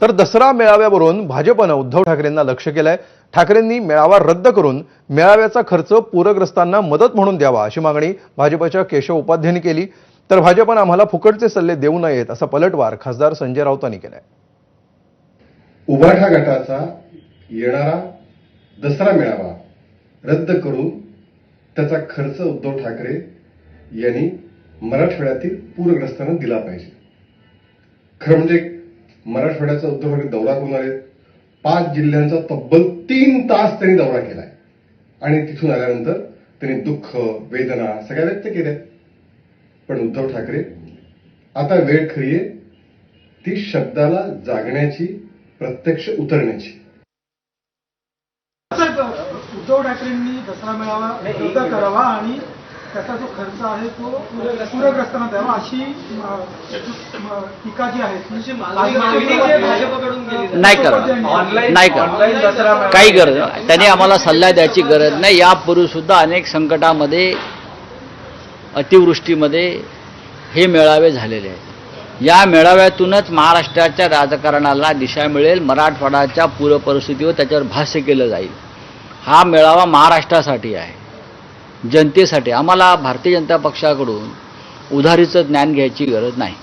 तर दसरा मेळाव्यावरून भाजपनं उद्धव ठाकरेंना लक्ष्य केलंय। ठाकरेंनी मेळावा रद्द करून मेळाव्याचा खर्च पूरग्रस्तांना मदत म्हणून द्यावा अशी मागणी भाजपच्या केशव उपाध्यायांनी केली। तर भाजपनं आम्हाला फुकटचे सल्ले देऊ नयेत असा पलटवार खासदार संजय राऊतांनी केलाय। उभाठा गटाचा येणारा दसरा मेळावा रद्द करून त्याचा खर्च उद्धव ठाकरे यांनी मराठवाड्यातील पूरग्रस्तांना दिला पाहिजे। खरं म्हणजे मराठवाड्याचा उद्धव ठाकरे दौरा करून आले, 5 जिल्ह्यांचा तब्बल 3 तास त्यांनी दौरा केलाय आणि तिथून आल्यानंतर त्यांनी दुःख वेदना सगळ्या व्यक्त केल्या। पण उद्धव ठाकरे आता वेळ खरी आहे ती शब्दाला जागण्याची, प्रत्यक्ष उतरण्याची। उद्धव ठाकरेंनी दसरा मेळावा रद्द करावा आणि त्याचा जो खर्च आहे तो पूरग्रस्तांना द्यावा अशी टीका जी आहे नाही करत काही गरज नाही। त्यांनी आम्हाला सल्ला द्यायची गरज नाही। यापूर्वी सुद्धा अनेक संकटामध्ये, अतिवृष्टीमध्ये हे मेळावे झालेले आहेत। या मेळाव्यातूनच महाराष्ट्राच्या राजकारणाला दिशा मिळेल, मराठवाड्याच्या पूरपरिस्थितीवर त्याच्यावर भाष्य केलं जाईल। हा मेळावा महाराष्ट्रासाठी आहे, जनतेसाठी। आम्हाला भारतीय जनता पक्षाकडून उधारीचं ज्ञान घ्यायची गरज नाही।